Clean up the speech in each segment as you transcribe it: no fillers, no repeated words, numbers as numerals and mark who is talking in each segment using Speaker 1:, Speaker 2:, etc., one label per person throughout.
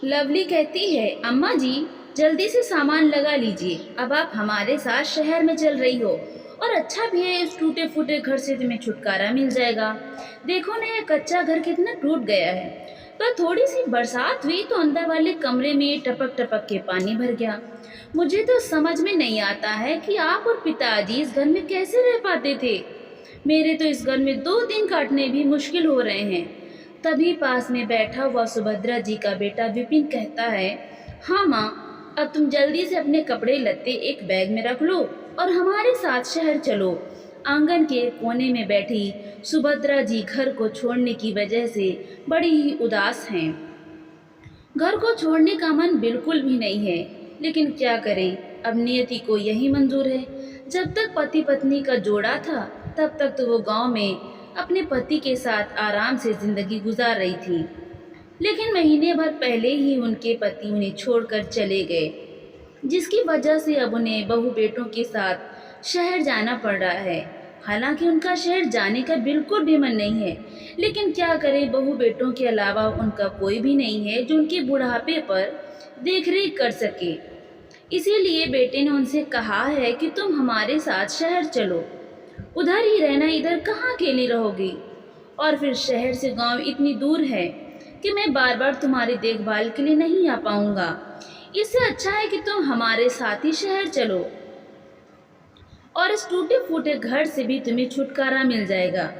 Speaker 1: Lovely कहती है, अम्मा जी जल्दी से सामान लगा लीजिए, अब आप हमारे साथ शहर में चल रही हो और अच्छा भी है, इस टूटे फूटे घर से तुम्हें छुटकारा मिल जाएगा। देखो ना, ये कच्चा घर कितना टूट गया है। पर थोड़ी सी बरसात हुई तो अंदर वाले कमरे में टपक टपक के पानी भर गया। मुझे तो समझ में नहीं आता है कि आप और पिताजी इस घर में कैसे रह पाते थे। मेरे तो इस घर में 2 दिन काटने भी मुश्किल हो रहे हैं। तभी पास में बैठा हुआ सुभद्रा जी का बेटा विपिन कहता है, हाँ माँ, अब तुम जल्दी से अपने कपड़े लत्ते एक बैग में रख लो और हमारे साथ शहर चलो। आंगन के कोने में बैठी सुभद्रा जी घर को छोड़ने की वजह से बड़ी ही उदास हैं। घर को छोड़ने का मन बिल्कुल भी नहीं है, लेकिन क्या करें, अब नियति को यही मंजूर है। जब तक पति पत्नी का जोड़ा था तब तक तो वो गांव में अपने पति के साथ आराम से जिंदगी गुजार रही थी, लेकिन महीने भर पहले ही उनके पति उन्हें छोड़कर चले गए, जिसकी वजह से अब उन्हें बहू बेटों के साथ शहर जाना पड़ रहा है। हालांकि उनका शहर जाने का बिल्कुल भी मन नहीं है, लेकिन क्या करें, बहू बेटों के अलावा उनका कोई भी नहीं है जो उनके बुढ़ापे पर देखरेख कर सके। इसीलिए बेटे ने उनसे कहा है कि तुम हमारे साथ शहर चलो, उधर ही रहना, इधर कहाँ अकेली रहोगी। और फिर शहर से गांव इतनी दूर है कि मैं बार बार तुम्हारी देखभाल के लिए नहीं आ पाऊंगा। इससे अच्छा है कि तुम हमारे साथ ही शहर चलो और इस टूटे फूटे घर से भी तुम्हें छुटकारा मिल जाएगा।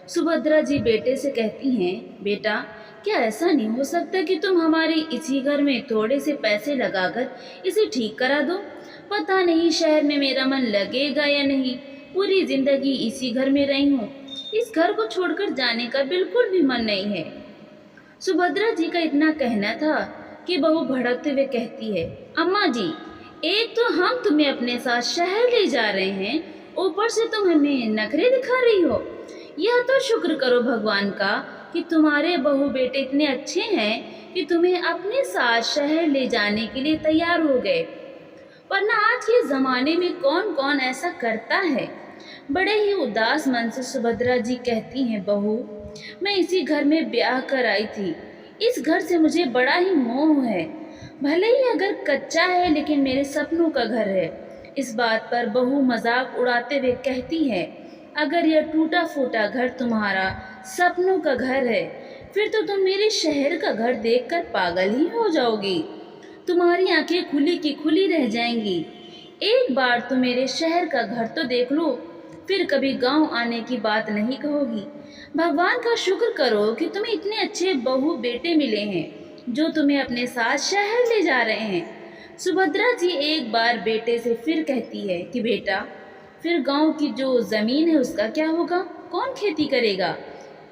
Speaker 1: सुभद्रा जी बेटे से कहती हैं, बेटा क्या ऐसा नहीं हो सकता कि तुम हमारे इसी घर में थोड़े से पैसे लगाकर इसे ठीक करा दो। पता नहीं शहर में मेरा मन लगेगा या नहीं, पूरी जिंदगी इसी घर में रही हूँ, इस घर को छोड़कर जाने का बिल्कुल भी मन नहीं है। सुभद्रा जी का इतना कहना था कि बहू भड़कते हुए कहती है, अम्मा जी, एक तो हम तुम्हें अपने साथ शहर ले जा रहे हैं, ऊपर से तुम हमें नखरे दिखा रही हो। यह तो शुक्र करो भगवान का कि तुम्हारे बहू बेटे इतने अच्छे हैं कि तुम्हें अपने साथ शहर ले जाने के लिए तैयार हो गए, वरना आज के ज़माने में कौन कौन ऐसा करता है। बड़े ही उदास मन से सुभद्रा जी कहती हैं, बहू मैं इसी घर में ब्याह कर आई थी, इस घर से मुझे बड़ा ही मोह है। भले ही अगर कच्चा है, लेकिन मेरे सपनों का घर है। इस बात पर बहू मजाक उड़ाते हुए कहती है, अगर यह टूटा फूटा घर तुम्हारा सपनों का घर है, फिर तो तुम मेरे शहर का घर देखकर पागल ही हो जाओगी। तुम्हारी आंखें खुली की खुली रह जाएंगी। एक बार तो मेरे शहर का घर तो देख लो, फिर कभी गांव आने की बात नहीं कहोगी। भगवान का शुक्र करो कि तुम्हें इतने अच्छे बहू बेटे मिले हैं जो तुम्हें अपने साथ शहर ले जा रहे हैं। सुभद्रा जी एक बार बेटे से फिर कहती है कि बेटा, फिर गांव की जो ज़मीन है उसका क्या होगा, कौन खेती करेगा।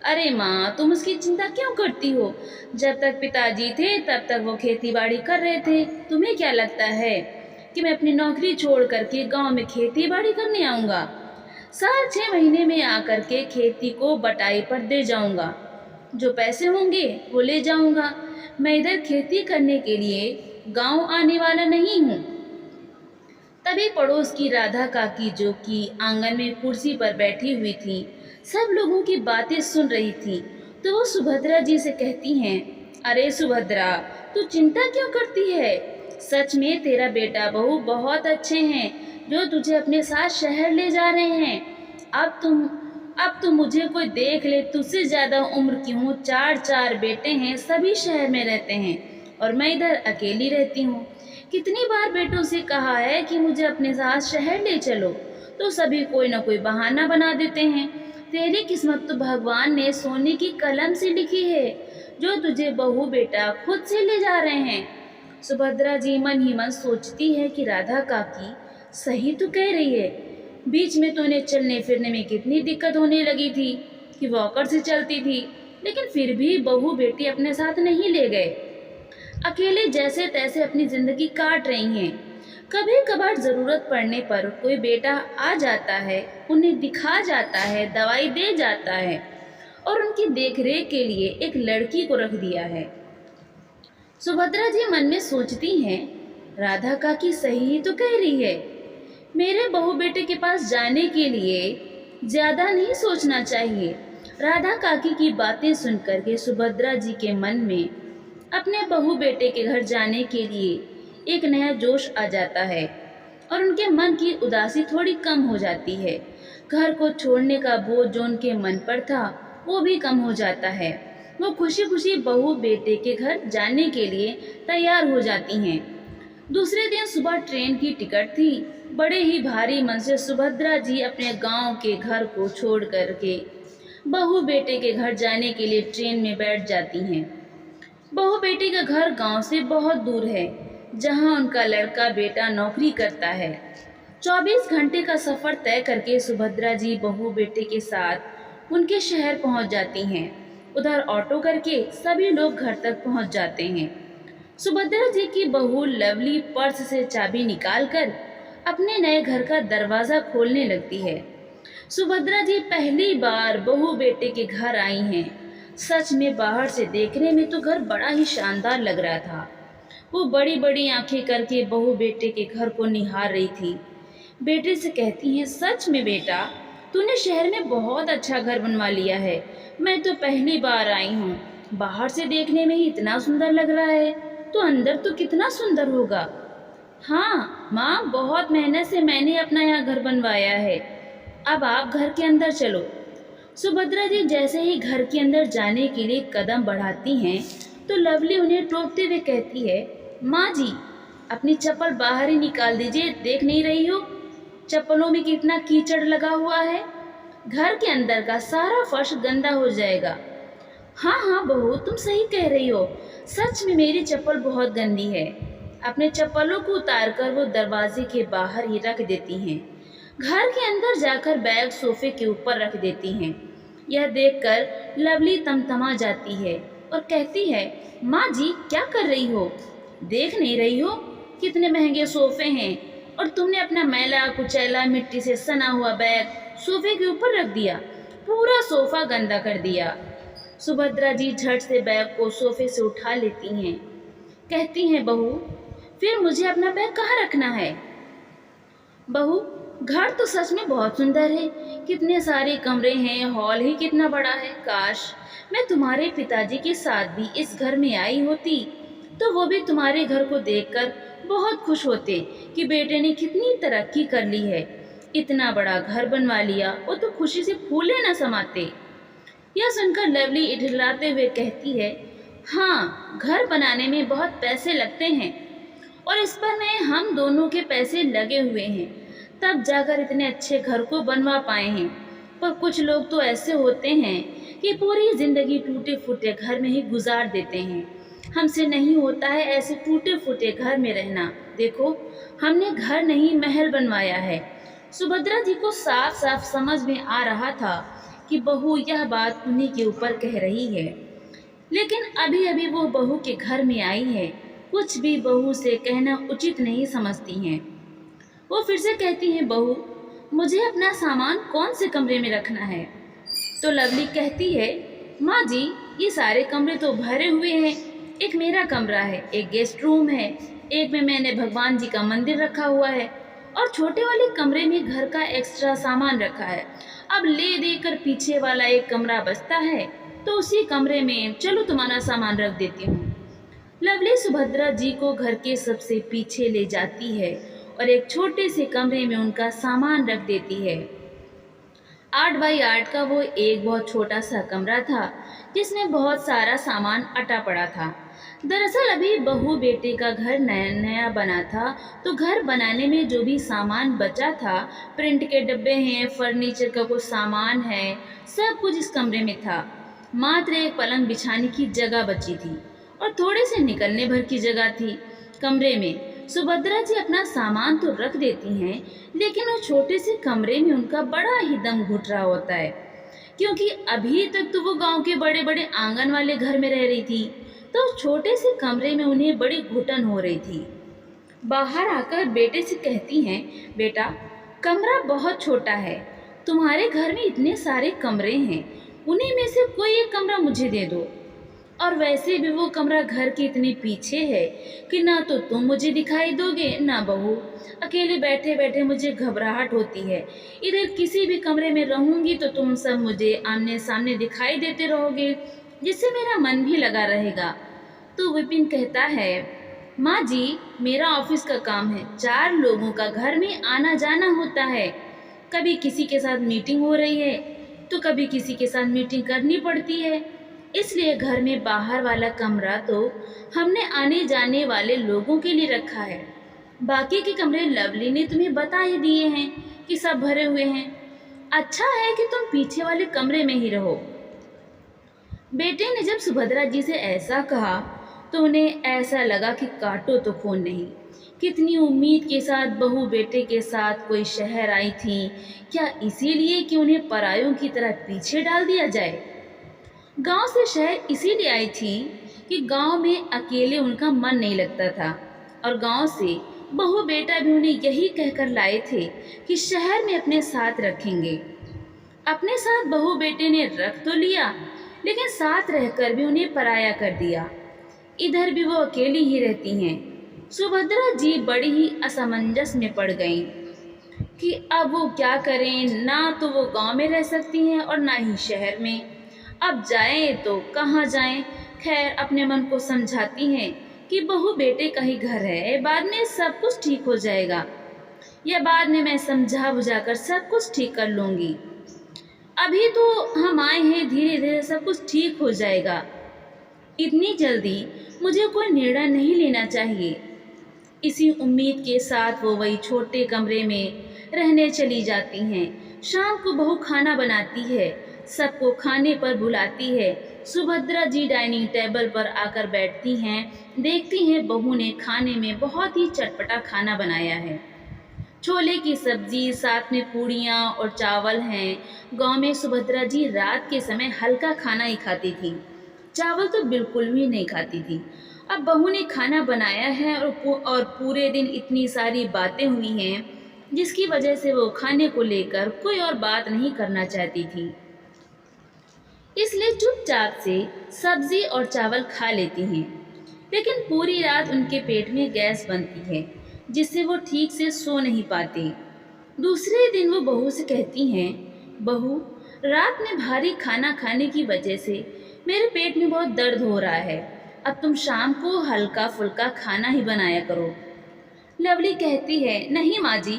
Speaker 1: अरे माँ, तुम उसकी चिंता क्यों करती हो, जब तक पिताजी थे तब तक वो खेती बाड़ी कर रहे थे। तुम्हें क्या लगता है कि मैं अपनी नौकरी छोड़ करके गांव में खेती बाड़ी करने आऊँगा। साल 6 महीने में आकर के खेती को बटाई पर दे जाऊँगा, जो पैसे होंगे वो ले जाऊँगा। मैं इधर खेती करने के लिए गांव आने वाला नहीं हूँ। तभी पड़ोस की राधा काकी, जो कि आंगन में कुर्सी पर बैठी हुई थी, सब लोगों की बातें सुन रही थी, तो वो सुभद्रा जी से कहती हैं, अरे सुभद्रा, तू चिंता क्यों करती है, सच में तेरा बेटा बहू बहुत अच्छे हैं जो तुझे अपने साथ शहर ले जा रहे हैं। अब तो मुझे कोई देख ले, तुझसे ज़्यादा उम्र की हूँ, 4 बेटे हैं, सभी शहर में रहते हैं और मैं इधर अकेली रहती हूँ। कितनी बार बेटों से कहा है कि मुझे अपने साथ शहर ले चलो, तो सभी कोई ना कोई बहाना बना देते हैं। तेरी किस्मत तो भगवान ने सोने की कलम से लिखी है, जो तुझे बहू बेटा खुद से ले जा रहे हैं। सुभद्रा जी मन ही मन सोचती है कि राधा काकी सही तो कह रही है। बीच में तो उन्हें चलने फिरने में कितनी दिक्कत होने लगी थी कि वॉकर से चलती थी, लेकिन फिर भी बहू बेटी अपने साथ नहीं ले गए। अकेले जैसे तैसे अपनी ज़िंदगी काट रही हैं। कभी कभार ज़रूरत पड़ने पर कोई बेटा आ जाता है, उन्हें दिखा जाता है, दवाई दे जाता है और उनकी देखरेख के लिए एक लड़की को रख दिया है। सुभद्रा जी मन में सोचती हैं, राधा काकी सही ही तो कह रही है। मेरे बहू बेटे के पास जाने के लिए ज़्यादा नहीं सोचना चाहिए। राधा काकी की बातें सुनकर के सुभद्रा जी के मन में अपने बहू बेटे के घर जाने के लिए एक नया जोश आ जाता है और उनके मन की उदासी थोड़ी कम हो जाती है। घर को छोड़ने का बोझ जो उनके मन पर था वो भी कम हो जाता है। वो खुशी खुशी बहू बेटे के घर जाने के लिए तैयार हो जाती हैं। दूसरे दिन सुबह ट्रेन की टिकट थी। बड़े ही भारी मन से सुभद्रा जी अपने गांव के घर को छोड़ करके बहू बेटे के घर जाने के लिए ट्रेन में बैठ जाती हैं। बहू बेटी का घर गांव से बहुत दूर है, जहां उनका लड़का बेटा नौकरी करता है। 24 घंटे का सफर तय करके सुभद्रा जी बहू बेटे के साथ उनके शहर पहुंच जाती हैं। उधर ऑटो करके सभी लोग घर तक पहुंच जाते हैं। सुभद्रा जी की बहू लवली पर्स से चाबी निकालकर अपने नए घर का दरवाजा खोलने लगती है। सुभद्रा जी पहली बार बहू बेटे के घर आई हैं। सच में बाहर से देखने में तो घर बड़ा ही शानदार लग रहा था। वो बड़ी बड़ी आंखें करके बहू बेटे के घर को निहार रही थी। बेटे से कहती हैं, सच में बेटा, तूने शहर में बहुत अच्छा घर बनवा लिया है। मैं तो पहली बार आई हूँ। बाहर से देखने में ही इतना सुंदर लग रहा है, तो अंदर तो कितना सुंदर होगा। हाँ माँ, बहुत मेहनत से मैंने अपना यहाँ घर बनवाया है। अब आप घर के अंदर चलो। सुभद्रा जी जैसे ही घर के अंदर जाने के लिए कदम बढ़ाती हैं तो लवली उन्हें टोकते हुए कहती है, माँ जी, अपनी चप्पल बाहर ही निकाल दीजिए। देख नहीं रही हो चप्पलों में कितना कीचड़ लगा हुआ है? घर के अंदर का सारा फर्श गंदा हो जाएगा। हाँ हाँ बहू, तुम सही कह रही हो। सच में मेरी चप्पल बहुत गंदी है। अपने चप्पलों को उतारकर वो दरवाजे के बाहर ही रख देती हैं। घर के अंदर जाकर बैग सोफे के ऊपर रख देती हैं। यह देखकर लवली तमतमा जाती है और कहती है, माँ जी क्या कर रही हो? देख नहीं रही हो कितने महंगे सोफे हैं, और तुमने अपना मैला कुचैला मिट्टी से सना हुआ बैग सोफे के ऊपर रख दिया। पूरा सोफा गंदा कर दिया। सुभद्रा जी झट से बैग को सोफे से उठा लेती हैं। कहती हैं, बहू फिर मुझे अपना बैग कहाँ रखना है? बहू, घर तो सच में बहुत सुंदर है। कितने सारे कमरे हैं, हॉल ही कितना बड़ा है। काश मैं तुम्हारे पिताजी के साथ भी इस घर में आई होती, तो वो भी तुम्हारे घर को देखकर बहुत खुश होते कि बेटे ने कितनी तरक्की कर ली है। इतना बड़ा घर बनवा लिया, वो तो खुशी से फूले न समाते। यह सुनकर लवली इठलाते हुए कहती है, हाँ, घर बनाने में बहुत पैसे लगते हैं और इस पर में हम दोनों के पैसे लगे हुए हैं, तब जाकर इतने अच्छे घर को बनवा पाए हैं। पर कुछ लोग तो ऐसे होते हैं कि पूरी जिंदगी टूटे फूटे घर में ही गुजार देते हैं। हमसे नहीं होता है ऐसे टूटे फूटे घर में रहना। देखो, हमने घर नहीं महल बनवाया है। सुभद्रा जी को साफ साफ समझ में आ रहा था कि बहू यह बात उन्हीं के ऊपर कह रही है, लेकिन अभी अभी वो बहू के घर में आई है। कुछ भी बहू से कहना उचित नहीं समझती हैं। वो फिर से कहती हैं, बहू मुझे अपना सामान कौन से कमरे में रखना है? तो लवली कहती है, माँ जी, ये सारे कमरे तो भरे हुए हैं। एक मेरा कमरा है, एक गेस्ट रूम है, एक में मैंने भगवान जी का मंदिर रखा हुआ है, और छोटे वाले कमरे में घर का एक्स्ट्रा सामान रखा है। अब ले देकर पीछे वाला एक कमरा बचता है, तो उसी कमरे में चलो तुम्हारा सामान रख देती हूँ। लवली सुभद्रा जी को घर के सबसे पीछे ले जाती है और एक छोटे से कमरे में उनका सामान रख देती है। 8 बाई 8 का वो एक बहुत छोटा सा कमरा था, जिसमें बहुत सारा सामान अटा पड़ा था। दरअसल अभी बहू बेटे का घर नया नया बना था, तो घर बनाने में जो भी सामान बचा था, प्रिंट के डब्बे हैं, फर्नीचर का कुछ सामान है, सब कुछ इस कमरे में था। मात्र एक पलंग बिछाने की जगह बची थी और थोड़े से निकलने भर की जगह थी। कमरे में सुभद्रा जी अपना सामान तो रख देती हैं, लेकिन उस छोटे से कमरे में उनका बड़ा ही दम घुट रहा होता है, क्योंकि अभी तक तो वो गांव के बड़े बड़े आंगन वाले घर में रह रही थी, तो उस छोटे से कमरे में उन्हें बड़ी घुटन हो रही थी। बाहर आकर बेटे से कहती हैं, बेटा, कमरा बहुत छोटा है। तुम्हारे घर में इतने सारे कमरे हैं, उन्हीं में से कोई एक कमरा मुझे दे दो। और वैसे भी वो कमरा घर के इतने पीछे है कि ना तो तुम मुझे दिखाई दोगे ना बहू। अकेले बैठे बैठे मुझे घबराहट होती है। इधर किसी भी कमरे में रहूंगी तो तुम सब मुझे आमने सामने दिखाई देते रहोगे, जिससे मेरा मन भी लगा रहेगा। तो विपिन कहता है, माँ जी, मेरा ऑफिस का काम है, 4 लोगों का घर में आना जाना होता है। कभी किसी के साथ मीटिंग हो रही है तो कभी किसी के साथ मीटिंग करनी पड़ती है। इसलिए घर में बाहर वाला कमरा तो हमने आने जाने वाले लोगों के लिए रखा है। बाकी के कमरे लवली ने तुम्हें बता ही दिए हैं कि सब भरे हुए हैं। अच्छा है कि तुम पीछे वाले कमरे में ही रहो। बेटे ने जब सुभद्रा जी से ऐसा कहा तो उन्हें ऐसा लगा कि काटो तो खून नहीं। कितनी उम्मीद के साथ बहू बेटे के साथ कोई शहर आई थी, क्या इसीलिए कि उन्हें परायों की तरह पीछे डाल दिया जाए? गांव से शहर इसीलिए आई थी कि गांव में अकेले उनका मन नहीं लगता था, और गांव से बहू बेटा भी उन्हें यही कहकर लाए थे कि शहर में अपने साथ रखेंगे। अपने साथ बहू बेटे ने रख तो लिया, लेकिन साथ रहकर भी उन्हें पराया कर दिया। इधर भी वो अकेली ही रहती हैं। सुभद्रा जी बड़ी ही असमंजस में पड़ गईं कि अब वो क्या करें। ना तो वो गांव में रह सकती हैं और ना ही शहर में। अब जाएं तो कहाँ जाएं। खैर, अपने मन को समझाती हैं कि बहू बेटे का ही घर है, बाद में सब कुछ ठीक हो जाएगा, या बाद में मैं समझा बुझाकर सब कुछ ठीक कर लूँगी। अभी तो हम आए हैं, धीरे धीरे सब कुछ ठीक हो जाएगा। इतनी जल्दी मुझे कोई निर्णय नहीं लेना चाहिए। इसी उम्मीद के साथ वो वही छोटे कमरे में रहने चली जाती हैं। शाम को बहू खाना बनाती है, सबको खाने पर बुलाती है। सुभद्रा जी डाइनिंग टेबल पर आकर बैठती हैं, देखती हैं बहू ने खाने में बहुत ही चटपटा खाना बनाया है। छोले की सब्जी, साथ में पूड़ियाँ और चावल हैं। गांव में सुभद्रा जी रात के समय हल्का खाना ही खाती थी, चावल तो बिल्कुल भी नहीं खाती थी। अब बहू ने खाना बनाया है और पूरे दिन इतनी सारी बातें हुई हैं, जिसकी वजह से वो खाने को लेकर कोई और बात नहीं करना चाहती थी। इसलिए चुपचाप से सब्जी और चावल खा लेती हैं। लेकिन पूरी रात उनके पेट में गैस बनती है, जिससे वो ठीक से सो नहीं पाते। दूसरे दिन वो बहू से कहती हैं, बहू, रात में भारी खाना खाने की वजह से मेरे पेट में बहुत दर्द हो रहा है। अब तुम शाम को हल्का फुल्का खाना ही बनाया करो। लवली कहती है, नहीं माँ जी,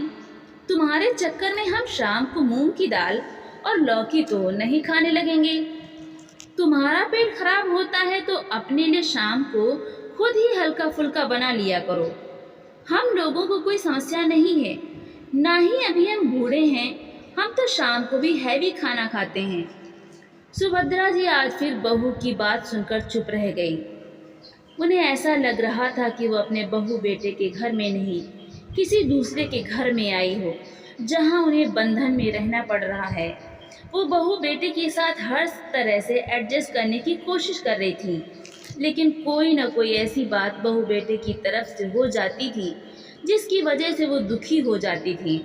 Speaker 1: तुम्हारे चक्कर में हम शाम को मूंग की दाल और लौकी तो नहीं खाने लगेंगे। तुम्हारा पेट खराब होता है तो अपने लिए शाम को खुद ही हल्का फुल्का बना लिया करो। हम लोगों को कोई समस्या नहीं है, ना ही अभी हम बूढ़े हैं, हम तो शाम को भी हैवी खाना खाते हैं। सुभद्रा जी आज फिर बहू की बात सुनकर चुप रह गई। उन्हें ऐसा लग रहा था कि वो अपने बहू बेटे के घर में नहीं, किसी दूसरे के घर में आई हो, जहां उन्हें बंधन में रहना पड़ रहा है। वो बहू बेटे के साथ हर तरह से एडजस्ट करने की कोशिश कर रही थी, लेकिन कोई न कोई ऐसी बात बहू बेटे की तरफ से हो जाती थी जिसकी वजह से वो दुखी हो जाती थी।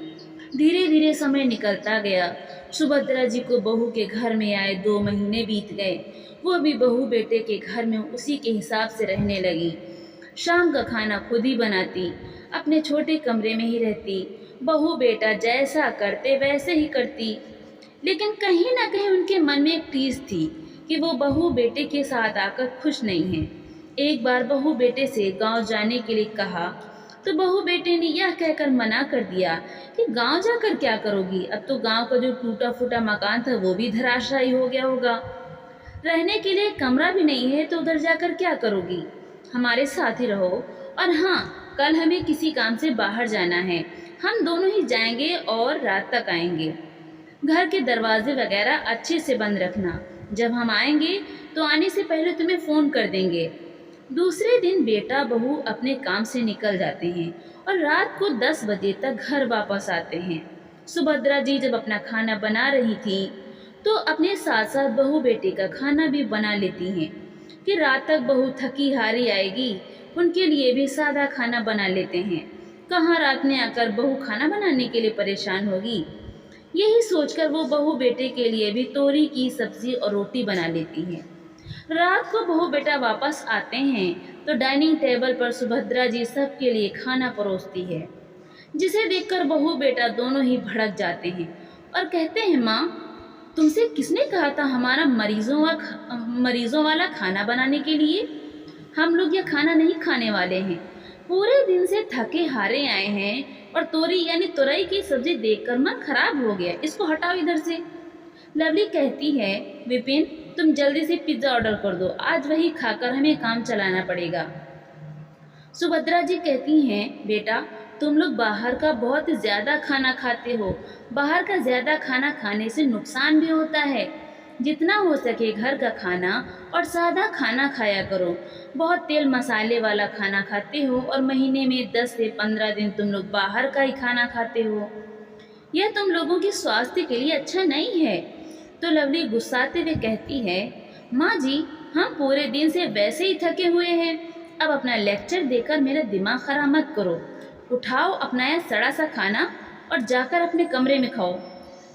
Speaker 1: धीरे धीरे समय निकलता गया। सुभद्रा जी को बहू के घर में आए 2 महीने बीत गए। वो भी बहू बेटे के घर में उसी के हिसाब से रहने लगी। शाम का खाना खुद ही बनाती, अपने छोटे कमरे में ही रहती। बहू बेटा जैसा करते वैसे ही करती। लेकिन कहीं ना कहीं उनके मन में एक टीस थी कि वो बहू बेटे के साथ आकर खुश नहीं है। एक बार बहू बेटे से गांव जाने के लिए कहा तो बहू बेटे ने यह कहकर मना कर दिया कि गांव जाकर क्या करोगी, अब तो गांव का जो टूटा फूटा मकान था वो भी धराशायी हो गया होगा। रहने के लिए कमरा भी नहीं है तो उधर जाकर क्या करोगी, हमारे साथ ही रहो। और हाँ, कल हमें किसी काम से बाहर जाना है, हम दोनों ही जाएंगे और रात तक आएंगे। घर के दरवाजे वगैरह अच्छे से बंद रखना, जब हम आएंगे तो आने से पहले तुम्हें फ़ोन कर देंगे। दूसरे दिन बेटा बहू अपने काम से निकल जाते हैं और रात को 10 बजे तक घर वापस आते हैं। सुभद्रा जी जब अपना खाना बना रही थी तो अपने साथ साथ बहू बेटे का खाना भी बना लेती हैं कि रात तक बहू थकी हारी आएगी, उनके लिए भी सादा खाना बना लेते हैं। कहाँ रात में आकर बहू खाना बनाने के लिए परेशान होगी। यही सोचकर वो बहू बेटे के लिए भी तोरी की सब्जी और रोटी बना लेती हैं। रात को बहू बेटा वापस आते हैं तो डाइनिंग टेबल पर सुभद्रा जी सबके लिए खाना परोसती है, जिसे देखकर बहू बेटा दोनों ही भड़क जाते हैं और कहते हैं, माँ, तुमसे किसने कहा था हमारा मरीजों वाला खाना बनाने के लिए? हम लोग यह खाना नहीं खाने वाले हैं। पूरे दिन से थके हारे आए हैं और तोरी यानी तुरई की सब्जी देखकर मन खराब हो गया। इसको हटाओ इधर से। लवली कहती है, विपिन तुम जल्दी से पिज्ज़ा ऑर्डर कर दो, आज वही खाकर हमें काम चलाना पड़ेगा। सुभद्रा जी कहती हैं, बेटा तुम लोग बाहर का बहुत ज़्यादा खाना खाते हो। बाहर का ज़्यादा खाना खाने से नुकसान भी होता है। जितना हो सके घर का खाना और सादा खाना खाया करो। बहुत तेल मसाले वाला खाना खाते हो और महीने में 10 से 15 दिन तुम लोग बाहर का ही खाना खाते हो। यह तुम लोगों के स्वास्थ्य के लिए अच्छा नहीं है। तो लवली गुस्साते हुए कहती है, माँ जी हम पूरे दिन से वैसे ही थके हुए हैं, अब अपना लेक्चर देकर मेरा दिमाग खराब मत करो। उठाओ अपना यह सड़ा सा खाना और जाकर अपने कमरे में खाओ।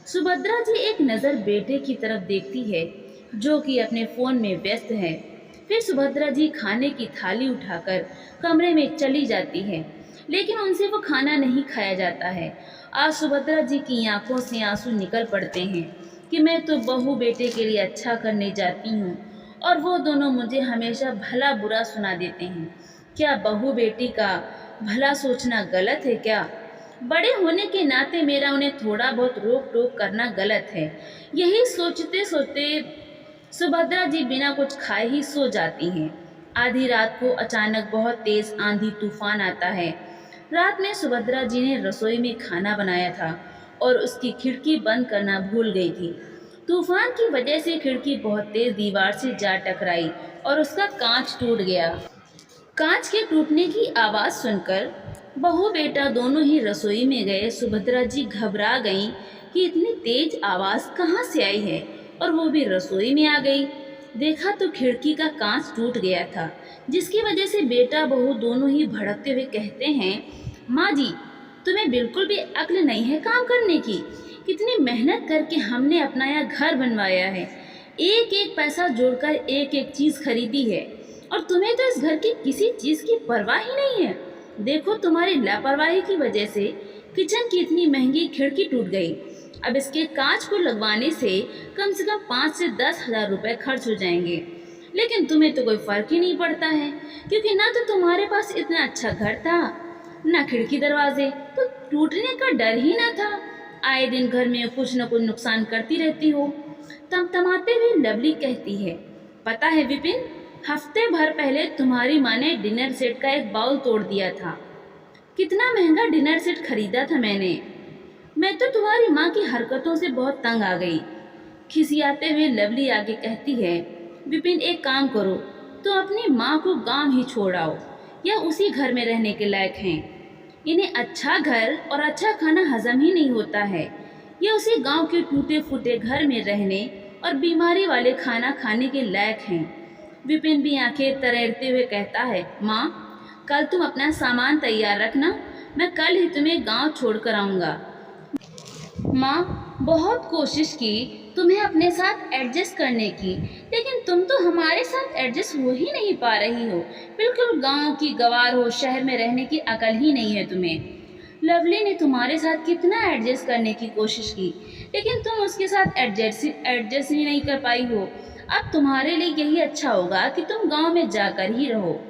Speaker 1: सुभद्रा जी एक नज़र बेटे की तरफ देखती है जो कि अपने फ़ोन में व्यस्त है। फिर सुभद्रा जी खाने की थाली उठाकर कमरे में चली जाती है, लेकिन उनसे वो खाना नहीं खाया जाता है। आज सुभद्रा जी की आंखों से आंसू निकल पड़ते हैं कि मैं तो बहू बेटे के लिए अच्छा करने जाती हूँ और वो दोनों मुझे हमेशा भला बुरा सुना देते हैं। क्या बहू बेटी का भला सोचना गलत है क्या? बड़े होने के नाते मेरा उन्हें थोड़ा बहुत रोक टोक करना गलत है। यही सोचते सोचते सुभद्रा जी बिना कुछ खाए ही सो जाती हैं। आधी रात को अचानक बहुत तेज आंधी तूफान आता है। रात में सुभद्रा जी ने रसोई में खाना बनाया था और उसकी खिड़की बंद करना भूल गई थी। तूफान की वजह से खिड़की बहुत तेज दीवार से जा टकराई और उसका कांच टूट गया। कांच के टूटने की आवाज़ सुनकर बहू बेटा दोनों ही रसोई में गए। सुभद्रा जी घबरा गईं कि इतनी तेज आवाज़ कहाँ से आई है और वो भी रसोई में आ गई। देखा तो खिड़की का कांच टूट गया था, जिसकी वजह से बेटा बहू दोनों ही भड़कते हुए कहते हैं, माँ जी तुम्हें बिल्कुल भी अक्ल नहीं है काम करने की। कितनी मेहनत करके हमने अपना यह घर बनवाया है, एक एक पैसा जोड़कर एक एक चीज़ खरीदी है और तुम्हें तो इस घर की किसी चीज़ की परवाह ही नहीं है। देखो तुम्हारी लापरवाही की वजह से किचन की इतनी महंगी खिड़की टूट गई। अब इसके कांच को लगवाने से कम 5 से 10 हज़ार रुपये खर्च हो जाएंगे, लेकिन तुम्हें तो कोई फ़र्क ही नहीं पड़ता है, क्योंकि ना तो तुम्हारे पास इतना अच्छा घर था, ना खिड़की दरवाजे, तो टूटने का डर ही ना था। आए दिन घर में कुछ न कुछ नुकसान करती रहती हो। तमतमाते हुए लवली कहती है, पता है विपिन, हफ्ते भर पहले तुम्हारी माँ ने डिनर सेट का एक बाउल तोड़ दिया था। कितना महंगा डिनर सेट खरीदा था मैंने। मैं तो तुम्हारी माँ की हरकतों से बहुत तंग आ गई। खिसियाते हुए लवली आगे कहती है, विपिन एक काम करो, तो अपनी माँ को गांव ही छोड़ आओ, या उसी घर में रहने के लायक हैं। इन्हें अच्छा घर और अच्छा खाना हजम ही नहीं होता है। ये उसी गांव के टूटे फूटे घर में रहने और बीमारी वाले खाना खाने के लायक हैं। विपिन भी आंखें तरेरते हुए कहता है, माँ कल तुम अपना सामान तैयार रखना, मैं कल ही तुम्हें गांव छोड़कर आऊँगा। माँ बहुत कोशिश की तुम्हें अपने साथ एडजस्ट करने की, लेकिन तुम तो हमारे साथ एडजस्ट हो ही नहीं पा रही हो। बिल्कुल गांव की गंवार हो, शहर में रहने की अकल ही नहीं है तुम्हें। लवली ने तुम्हारे साथ कितना एडजस्ट करने की कोशिश की, लेकिन तुम उसके साथ एडजस्ट ही नहीं कर पाई हो। अब तुम्हारे लिए यही अच्छा होगा कि तुम गांव में जाकर ही रहो।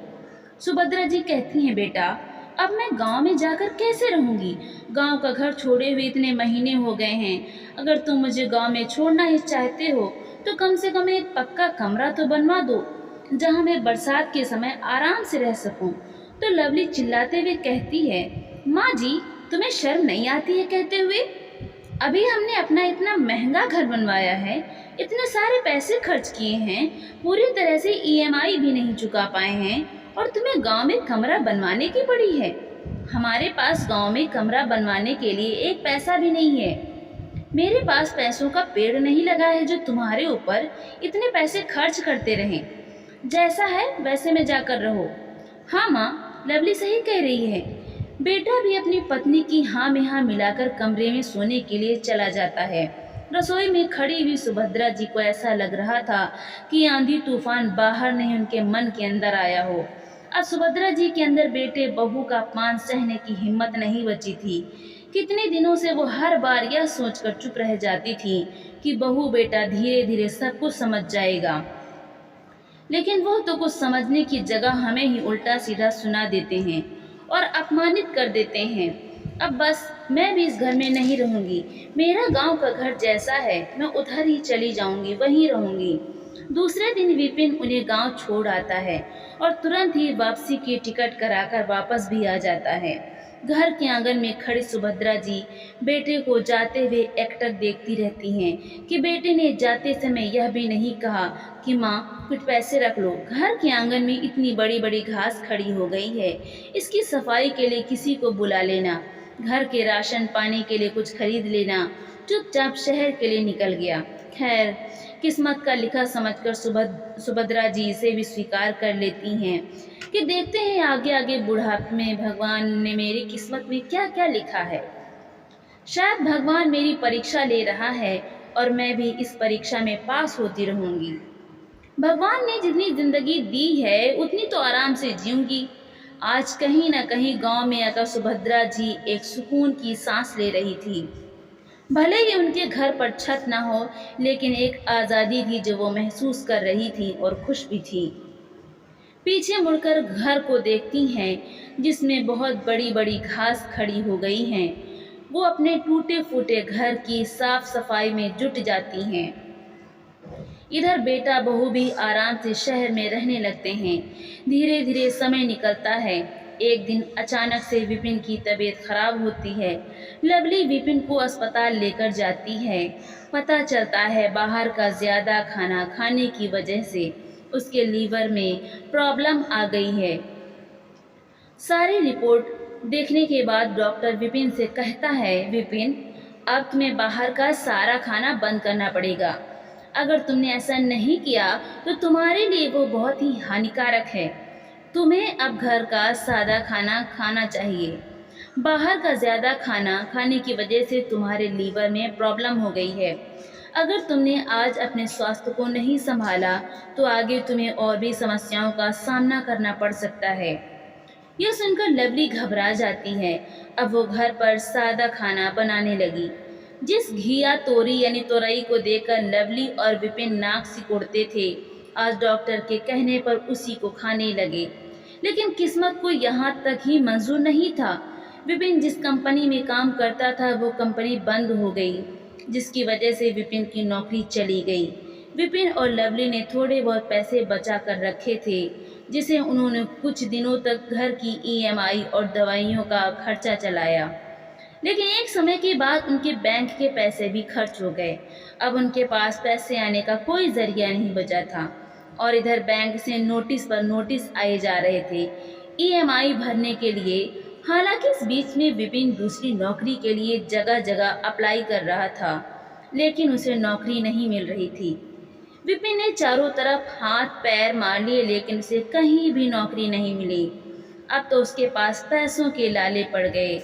Speaker 1: सुभद्रा जी कहती हैं, बेटा अब मैं गांव में जाकर कैसे रहूंगी? गांव का घर छोड़े हुए इतने महीने हो गए हैं। अगर तुम मुझे गांव में छोड़ना ही चाहते हो तो कम से कम एक पक्का कमरा तो बनवा दो, जहां मैं बरसात के समय आराम से रह सकूं। तो लवली चिल्लाते हुए कहती है, माँ जी तुम्हें शर्म नहीं आती है कहते हुए? अभी हमने अपना इतना महंगा घर बनवाया है, इतने सारे पैसे खर्च किए हैं, पूरी तरह से ईएमआई भी नहीं चुका पाए हैं, और तुम्हें गांव में कमरा बनवाने की पड़ी है। हमारे पास गांव में कमरा बनवाने के लिए एक पैसा भी नहीं है। मेरे पास पैसों का पेड़ नहीं लगा है जो तुम्हारे ऊपर इतने पैसे खर्च करते रहें। जैसा है वैसे में जाकर रहो। हाँ माँ, लवली सही कह रही है। बेटा भी अपनी पत्नी की हाँ में हाँ मिलाकर कमरे में सोने के लिए चला जाता है। रसोई में खड़ी हुई सुभद्रा जी को ऐसा लग रहा था कि आंधी तूफान बाहर नहीं उनके मन के अंदर आया हो। अब सुभद्रा जी के अंदर बेटे बहू का अपमान सहने की हिम्मत नहीं बची थी। कितने दिनों से वो हर बार यह सोचकर चुप रह जाती थी कि बहू बेटा धीरे धीरे सब कुछ समझ जाएगा। लेकिन वो तो कुछ समझने की जगह हमें ही उल्टा सीधा सुना देते हैं और अपमानित कर देते हैं। अब बस मैं भी इस घर में नहीं रहूंगी। मेरा गांव का घर जैसा है मैं उधर ही चली जाऊंगी, वहीं रहूंगी। दूसरे दिन विपिन उन्हें गांव छोड़ आता है और तुरंत ही वापसी की टिकट कराकर वापस भी आ जाता है। घर के आंगन में खड़ी सुभद्रा जी बेटे को जाते हुए एकटक देखती रहती हैं कि बेटे ने जाते समय यह भी नहीं कहा कि माँ कुछ पैसे रख लो। घर के आंगन में इतनी बड़ी बड़ी घास खड़ी हो गई है, इसकी सफाई के लिए किसी को बुला लेना, घर के राशन पानी के लिए कुछ खरीद लेना। चुपचाप शहर के लिए निकल गया। खैर, किस्मत का लिखा समझकर सुभद्रा जी इसे भी स्वीकार कर लेती हैं कि देखते हैं आगे आगे बुढ़ापे में भगवान ने मेरी किस्मत में क्या क्या लिखा है। शायद भगवान मेरी परीक्षा ले रहा है और मैं भी इस परीक्षा में पास होती रहूंगी। भगवान ने जितनी जिंदगी दी है उतनी तो आराम से जीऊंगी। आज कहीं न कहीं गांव में आकर सुभद्रा जी एक सुकून की सांस ले रही थी। भले ही उनके घर पर छत न हो, लेकिन एक आज़ादी थी जो वो महसूस कर रही थी और खुश भी थी। पीछे मुड़कर घर को देखती हैं जिसमें बहुत बड़ी बड़ी घास खड़ी हो गई हैं। वो अपने टूटे फूटे घर की साफ सफाई में जुट जाती हैं। इधर बेटा बहू भी आराम से शहर में रहने लगते हैं। धीरे धीरे समय निकलता है। एक दिन अचानक से विपिन की तबीयत खराब होती है। लवली विपिन को अस्पताल लेकर जाती है। पता चलता है बाहर का ज़्यादा खाना खाने की वजह से उसके लीवर में प्रॉब्लम आ गई है। सारी रिपोर्ट देखने के बाद डॉक्टर विपिन से कहता है, विपिन अब तुम्हें बाहर का सारा खाना बंद करना पड़ेगा। अगर तुमने ऐसा नहीं किया तो तुम्हारे लिए वो बहुत ही हानिकारक है। तुम्हें अब घर का सादा खाना खाना चाहिए। बाहर का ज़्यादा खाना खाने की वजह से तुम्हारे लीवर में प्रॉब्लम हो गई है। अगर तुमने आज अपने स्वास्थ्य को नहीं संभाला तो आगे तुम्हें और भी समस्याओं का सामना करना पड़ सकता है। यह सुनकर लवली घबरा जाती है। अब वो घर पर सादा खाना बनाने लगी। जिस घिया तोरी यानी तोरई को देखकर लवली और विपिन नाक सिकोड़ते थे, आज डॉक्टर के कहने पर उसी को खाने लगे। लेकिन किस्मत को यहाँ तक ही मंजूर नहीं था। विपिन जिस कंपनी में काम करता था वो कंपनी बंद हो गई, जिसकी वजह से विपिन की नौकरी चली गई। विपिन और लवली ने थोड़े बहुत पैसे बचा कर रखे थे, जिसे उन्होंने कुछ दिनों तक घर की ईएमआई और दवाइयों का खर्चा चलाया। लेकिन एक समय के बाद उनके बैंक के पैसे भी खर्च हो गए। अब उनके पास पैसे आने का कोई जरिया नहीं बचा था और इधर बैंक से नोटिस पर नोटिस आए जा रहे थे ईएमआई भरने के लिए। हालांकि इस बीच में विपिन दूसरी नौकरी के लिए जगह जगह अप्लाई कर रहा था, लेकिन उसे नौकरी नहीं मिल रही थी। विपिन ने चारों तरफ हाथ पैर मार लिए, लेकिन उसे कहीं भी नौकरी नहीं मिली। अब तो उसके पास पैसों के लाले पड़ गए।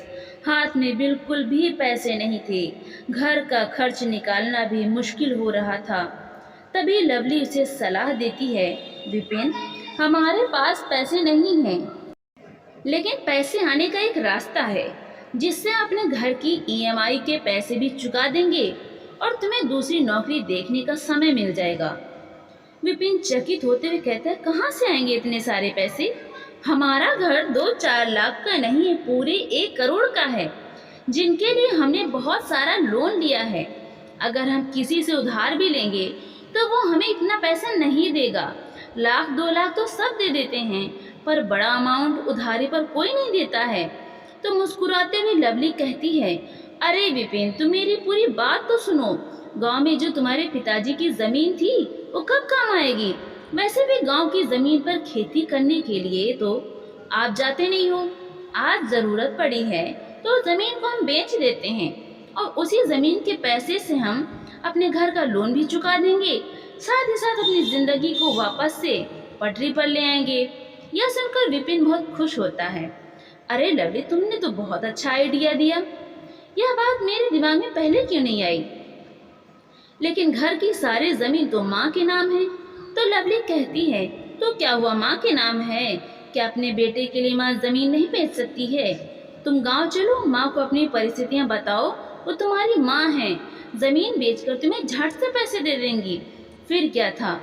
Speaker 1: हाथ में बिल्कुल भी पैसे नहीं थे। घर का खर्च निकालना भी मुश्किल हो रहा था। तभी लवली उसे सलाह देती है, विपिन हमारे पास पैसे नहीं हैं, लेकिन पैसे आने का एक रास्ता है जिससे अपने घर की ईएमआई के पैसे भी चुका देंगे और तुम्हें दूसरी नौकरी देखने का समय मिल जाएगा। विपिन चकित होते हुए कहता है, कहाँ से आएंगे इतने सारे पैसे? हमारा घर 2-4 लाख का नहीं है, पूरे 1 करोड़ का है, जिनके लिए हमने बहुत सारा लोन लिया है। अगर हम किसी से उधार भी लेंगे तो वो हमें इतना पैसा नहीं देगा। 1-2 लाख तो सब दे देते हैं, पर बड़ा अमाउंट उधारी पर कोई नहीं देता है। तो मुस्कुराते हुए लवली कहती है, अरे विपिन तुम मेरी पूरी बात तो सुनो। गांव में जो तुम्हारे पिताजी की जमीन थी वो कब काम आएगी? वैसे भी गांव की जमीन पर खेती करने के लिए तो आप जाते नहीं हो। आज जरूरत पड़ी है तो जमीन को हम बेच देते हैं और उसी जमीन के पैसे से हम अपने घर का लोन भी चुका देंगे, साथ ही साथ अपनी जिंदगी को वापस से पटरी पर ले आएंगे। यह सुनकर विपिन बहुत खुश होता है। अरे लवली तुमने तो बहुत अच्छा आइडिया दिया, यह बात मेरे दिमाग में पहले क्यों नहीं आई? लेकिन घर की सारी जमीन तो माँ के नाम है। तो लवली कहती है, तो क्या हुआ, माँ के नाम है, क्या अपने बेटे के लिए माँ जमीन नहीं बेच सकती है? तुम गांव चलो, माँ को अपनी परिस्थितियाँ बताओ, वो तुम्हारी माँ है, जमीन बेचकर तुम्हें झट से पैसे दे देंगी। फिर क्या था,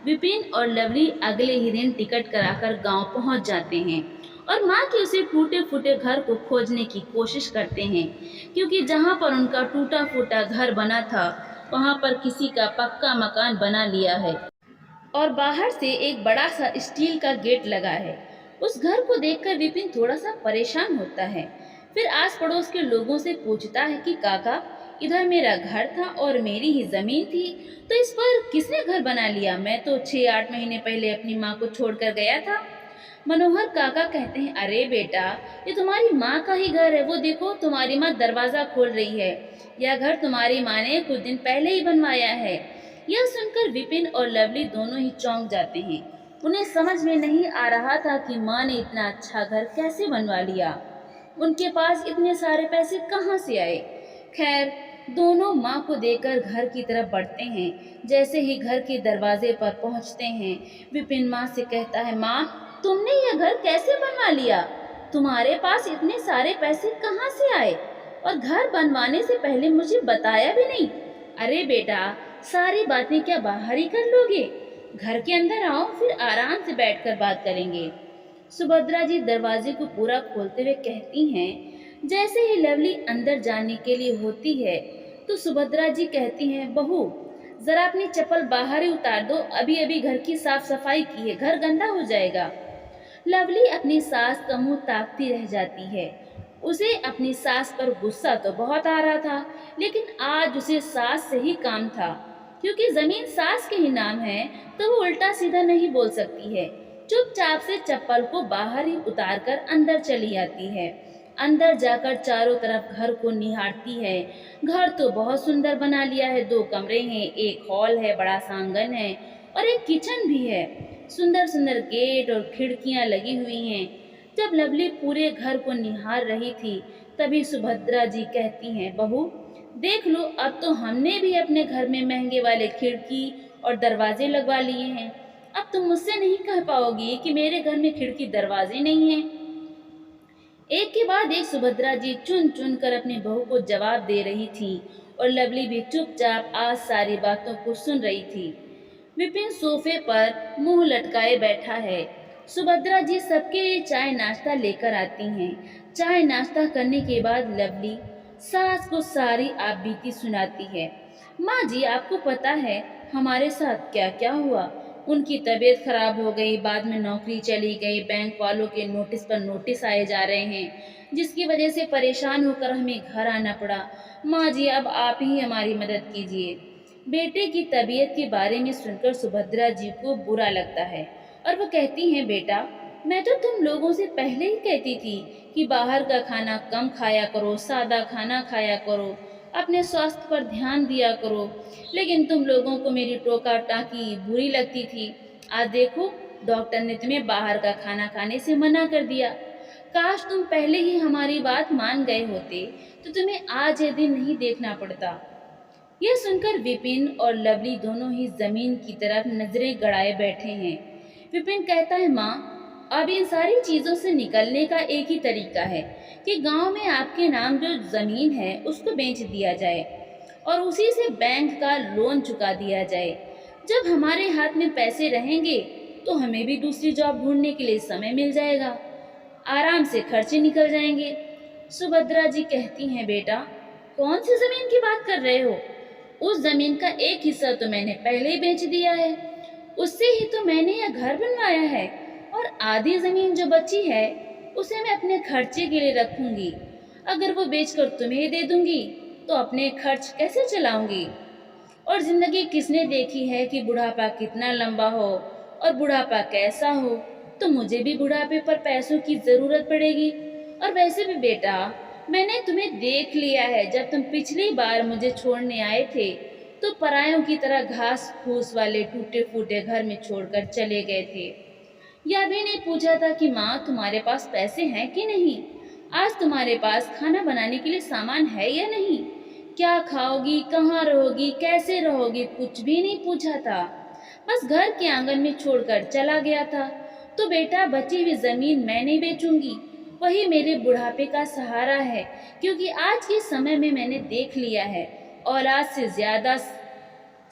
Speaker 1: विपिन और लवली अगले ही दिन टिकट कराकर गांव पहुंच जाते हैं और माँ के उसे टूटे फूटे घर को खोजने की कोशिश करते हैं, क्योंकि जहां पर उनका टूटा फूटा घर बना था वहां पर किसी का पक्का मकान बना लिया है और बाहर से एक बड़ा सा स्टील का गेट लगा है। उस घर को देखकर विपिन थोड़ा सा परेशान होता है। फिर आस पड़ोस के लोगों से पूछता है कि काका, इधर मेरा घर था और मेरी ही जमीन थी, तो इस पर किसने घर बना लिया? मैं तो 6-8 महीने पहले अपनी माँ को छोड़कर गया था। मनोहर काका कहते हैं, अरे बेटा, ये तुम्हारी माँ का ही घर है, वो देखो तुम्हारी माँ दरवाजा खोल रही है। यह घर तुम्हारी माँ ने कुछ दिन पहले ही बनवाया है। यह सुनकर विपिन और लवली दोनों ही चौंक जाते हैं। उन्हें समझ में नहीं आ रहा था कि माँ ने इतना अच्छा घर कैसे बनवा लिया। उनके पास इतने सारे पैसे कहाँ से आए? खैर, दोनों माँ को देखकर घर की तरफ बढ़ते हैं। जैसे ही घर के दरवाजे पर पहुँचते हैं, विपिन माँ से कहता है, माँ, तुमने यह घर कैसे बनवा लिया? तुम्हारे पास इतने सारे पैसे कहाँ से आए? और घर बनवाने से पहले मुझे बताया भी नहीं। अरे बेटा, सारी बातें क्या बाहर ही कर लोगे? घर के अंदर आओ, फिर आराम से बैठकर बात करेंगे। सुभद्रा जी दरवाजे को पूरा खोलते हुए कहती हैं। जैसे ही लवली अंदर जाने के लिए होती है तो सुभद्रा जी कहती हैं, बहू, जरा अपनी चप्पल बाहर ही उतार दो, अभी अभी घर की साफ सफाई की है, घर गंदा हो जाएगा। लवली अपनी सास का मुंह ताकती रह जाती है। उसे अपनी सास पर गुस्सा तो बहुत आ रहा था, लेकिन आज उसे सास से ही काम था। क्योंकि जमीन सास के ही नाम है, तो वो उल्टा सीधा नहीं बोल सकती है। चुपचाप से चप्पल को बाहर ही उतार कर अंदर चली आती है। अंदर जाकर चारों तरफ घर को निहारती है। घर तो बहुत सुंदर बना लिया है। 2 कमरे हैं, एक हॉल है, बड़ा सा आंगन है और एक किचन भी है। सुंदर सुंदर गेट और खिड़कियां लगी हुई हैं। जब लवली पूरे घर को निहार रही थी, तभी सुभद्रा जी कहती हैं, बहू, देख लो, अब तो हमने भी अपने घर में महंगे वाले खिड़की और दरवाजे लगवा लिए हैं। अब तुम मुझसे नहीं कह पाओगी कि मेरे घर में खिड़की दरवाजे नहीं हैं। एक के बाद एक सुभद्रा जी चुन चुन कर अपनी बहू को जवाब दे रही थी और लवली भी चुपचाप आज सारी बातों को सुन रही थी। विपिन सोफे पर मुंह लटकाए बैठा है। सुभद्रा जी सबके लिए चाय नाश्ता लेकर आती हैं। चाय नाश्ता करने के बाद लवली सास को सारी आप बीती सुनाती है। माँ जी, आपको पता है हमारे साथ क्या क्या हुआ? उनकी तबीयत खराब हो गई, बाद में नौकरी चली गई, बैंक वालों के नोटिस पर नोटिस आए जा रहे हैं, जिसकी वजह से परेशान होकर हमें घर आना पड़ा। माँ जी, अब आप ही हमारी मदद कीजिए। बेटे की तबीयत के बारे में सुनकर सुभद्रा जी को बुरा लगता है और वो कहती हैं, बेटा, मैं तो तुम लोगों से पहले ही कहती थी कि बाहर का खाना कम खाया करो, सादा खाना खाया करो, अपने स्वास्थ्य पर ध्यान दिया करो, लेकिन तुम लोगों को मेरी टोका टाकी बुरी लगती थी। आज देखो, डॉक्टर ने तुम्हें बाहर का खाना खाने से मना कर दिया। काश तुम पहले ही हमारी बात मान गए होते तो तुम्हें आज ये दिन नहीं देखना पड़ता। यह सुनकर विपिन और लवली दोनों ही जमीन की तरफ नजरें गड़ाए बैठे हैं। विपिन कहता है, माँ, अब इन सारी चीजों से निकलने का एक ही तरीका है कि गांव में आपके नाम जो जमीन है उसको बेच दिया जाए और उसी से बैंक का लोन चुका दिया जाए। जब हमारे हाथ में पैसे रहेंगे तो हमें भी दूसरी जॉब ढूंढने के लिए समय मिल जाएगा, आराम से खर्चे निकल जाएंगे। सुभद्रा जी कहती हैं, बेटा, कौन सी जमीन की बात कर रहे हो? उस जमीन का एक हिस्सा तो मैंने पहले ही बेच दिया है, उससे ही तो मैंने यह घर बनवाया है, और आधी जमीन जो बची है उसे मैं अपने खर्चे के लिए रखूंगी। अगर वो बेचकर तुम्हें दे दूंगी तो अपने खर्च कैसे चलाऊंगी? और जिंदगी किसने देखी है कि बुढ़ापा कितना लंबा हो और बुढ़ापा कैसा हो? तो मुझे भी बुढ़ापे पर पैसों की जरूरत पड़ेगी। और वैसे भी बेटा, मैंने तुम्हें देख लिया है। जब तुम पिछली बार मुझे छोड़ने आए थे तो परायों की तरह घास फूस वाले टूटे फूटे घर में छोड़कर चले गए थे। यह भी नहीं पूछा था कि माँ, तुम्हारे पास पैसे हैं कि नहीं? आज तुम्हारे पास खाना बनाने के लिए सामान है या नहीं? क्या खाओगी, कहाँ रहोगी, कैसे रहोगी, कुछ भी नहीं पूछा था। बस घर के आंगन में छोड़कर चला गया था। तो बेटा, बची हुई जमीन मैं नहीं बेचूंगी, वही मेरे बुढ़ापे का सहारा है। क्योंकि आज के समय में मैंने देख लिया है, औलाद से ज्यादा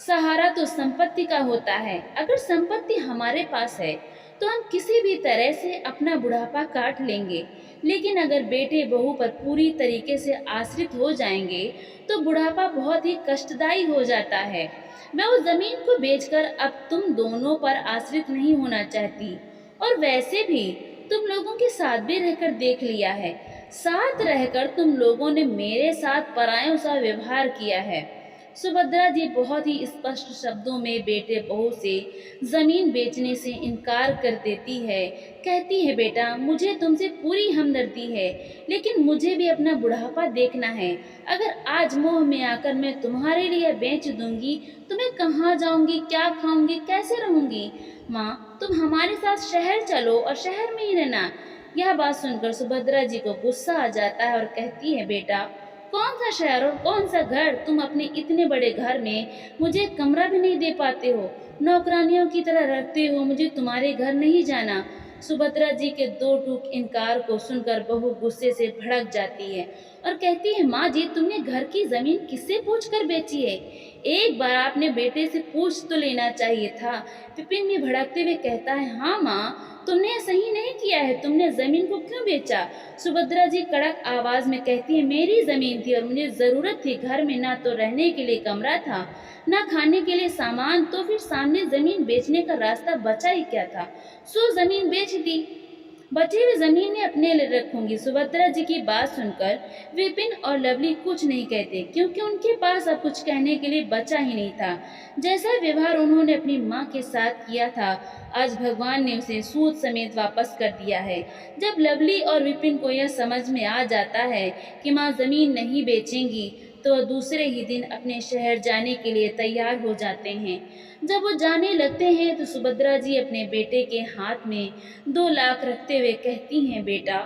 Speaker 1: सहारा तो संपत्ति का होता है। अगर संपत्ति हमारे पास है तो हम किसी भी तरह से अपना बुढ़ापा काट लेंगे, लेकिन अगर बेटे बहू पर पूरी तरीके से आश्रित हो जाएंगे तो बुढ़ापा बहुत ही कष्टदायी हो जाता है। मैं उस जमीन को बेचकर अब तुम दोनों पर आश्रित नहीं होना चाहती। और वैसे भी तुम लोगों के साथ भी रहकर देख लिया है, साथ रहकर तुम लोगों ने मेरे साथ परायों सा व्यवहार किया है। सुभद्रा जी बहुत ही स्पष्ट शब्दों में बेटे बहू से जमीन बेचने से इनकार कर देती है। कहती है, बेटा मुझे तुमसे पूरी हमदर्दी है, लेकिन मुझे भी अपना बुढ़ापा देखना है। अगर आज मोह में आकर मैं तुम्हारे लिए बेच दूंगी तो मैं कहाँ जाऊंगी, क्या खाऊंगी, कैसे रहूंगी। माँ तुम हमारे साथ शहर चलो और शहर में ही रहना। यह बात सुनकर सुभद्रा जी को गुस्सा आ जाता है और कहती है, बेटा कौन सा शहर और कौन सा घर, तुम अपने इतने बड़े घर में मुझे कमरा भी नहीं दे पाते हो, नौकरानियों की तरह रखते हो, मुझे तुम्हारे घर नहीं जाना। सुभद्रा जी के दो टूक इनकार को सुनकर बहू गुस्से से भड़क जाती है और कहती है, माँ जी तुमने घर की जमीन किससे पूछ कर बेची है? एक बार आपने बेटे से पूछ तो लेना चाहिए था। विपिन भी भड़कते हुए कहता है, हाँ माँ तुमने सही नहीं किया है, तुमने जमीन को क्यों बेचा? सुभद्रा जी कड़क आवाज में कहती है, मेरी जमीन थी और मुझे जरूरत थी घर में, ना तो रहने के लिए कमरा था ना खाने के लिए सामान, तो फिर सामने जमीन बेचने का रास्ता बचा ही क्या था, सो जमीन बेच दी। बची हुई जमीन में अपने लिए रखूंगी। सुभद्रा जी की बात सुनकर विपिन और लवली कुछ नहीं कहते, क्योंकि उनके पास अब कुछ कहने के लिए बचा ही नहीं था। जैसा व्यवहार उन्होंने अपनी माँ के साथ किया था, आज भगवान ने उसे सूद समेत वापस कर दिया है। जब लवली और विपिन को यह समझ में आ जाता है कि माँ जमीन नहीं बेचेंगी, तो दूसरे ही दिन अपने शहर जाने के लिए तैयार हो जाते हैं। जब वो जाने लगते हैं तो सुभद्रा जी अपने बेटे के हाथ में 2 लाख रखते हुए कहती हैं, बेटा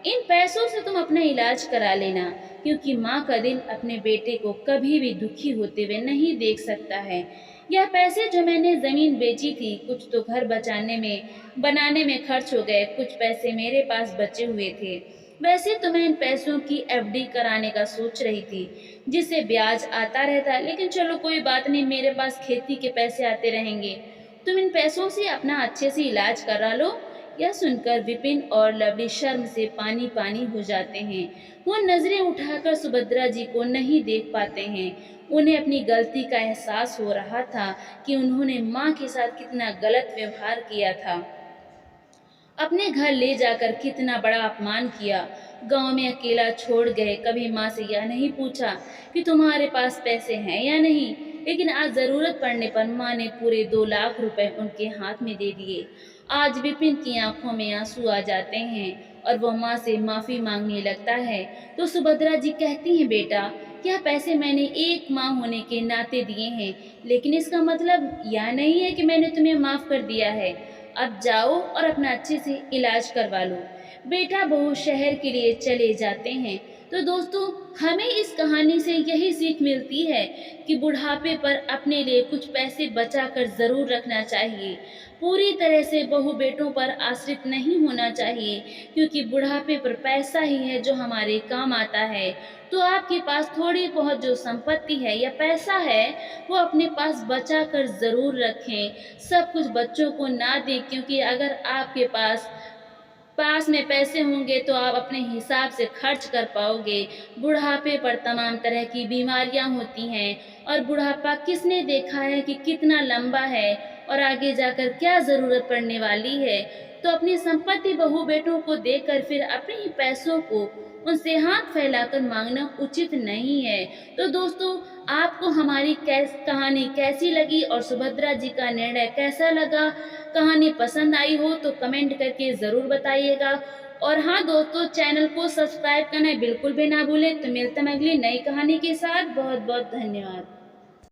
Speaker 1: इन पैसों से तुम अपना इलाज करा लेना, क्योंकि माँ का दिल अपने बेटे को कभी भी दुखी होते हुए नहीं देख सकता है। यह पैसे जो मैंने जमीन बेची थी, कुछ तो घर बनाने में खर्च हो गए, कुछ पैसे मेरे पास बचे हुए थे। वैसे तो मैं इन पैसों की एफडी कराने का सोच रही थी, जिससे ब्याज आता रहता, लेकिन चलो कोई बात नहीं, मेरे पास खेती के पैसे आते रहेंगे, तुम इन पैसों से अपना अच्छे से इलाज करा लो। यह सुनकर विपिन और लवली शर्म से पानी पानी हो जाते हैं। वो नजरें उठाकर सुभद्रा जी को नहीं देख पाते हैं। उन्हें अपनी गलती का एहसास हो रहा था कि उन्होंने माँ के साथ कितना गलत व्यवहार किया था, अपने घर ले जाकर कितना बड़ा अपमान किया, गांव में अकेला छोड़ गए, कभी माँ से यह नहीं पूछा कि तुम्हारे पास पैसे हैं या नहीं, लेकिन आज जरूरत पड़ने पर माँ ने पूरे 2 लाख रुपए उनके हाथ में दे दिए। आज विपिन की आंखों में आंसू आ जाते हैं और वह माँ से माफी मांगने लगता है। तो सुभद्रा जी कहती हैं, बेटा यह पैसे मैंने एक माँ होने के नाते दिए हैं, लेकिन इसका मतलब यह नहीं है कि मैंने तुम्हें माफ कर दिया है। अब जाओ और अपना अच्छे से इलाज करवा लो। बेटा बहू शहर के लिए चले जाते हैं। तो दोस्तों हमें इस कहानी से यही सीख मिलती है कि बुढ़ापे पर अपने लिए कुछ पैसे बचा कर जरूर रखना चाहिए। पूरी तरह से बहू बेटों पर आश्रित नहीं होना चाहिए, क्योंकि बुढ़ापे पर पैसा ही है जो हमारे काम आता है। तो आपके पास थोड़ी बहुत जो संपत्ति है या पैसा है, वो अपने पास बचा कर जरूर रखें। सब कुछ बच्चों को ना दें, क्योंकि अगर आपके पास में पैसे होंगे तो आप अपने हिसाब से खर्च कर पाओगे। बुढ़ापे पर तमाम तरह की बीमारियां होती हैं, और बुढ़ापा किसने देखा है कि कितना लंबा है और आगे जाकर क्या जरूरत पड़ने वाली है। तो अपनी संपत्ति बहू बेटों को देकर फिर अपने ही पैसों को उनसे हाथ फैलाकर मांगना उचित नहीं है। तो दोस्तों आपको हमारी कहानी कैसी लगी और सुभद्रा जी का निर्णय कैसा लगा? कहानी पसंद आई हो तो कमेंट करके ज़रूर बताइएगा। और हाँ दोस्तों, चैनल को सब्सक्राइब करना बिल्कुल भी ना भूलें। तो मिलते हैं अगली नई कहानी के साथ। बहुत बहुत धन्यवाद।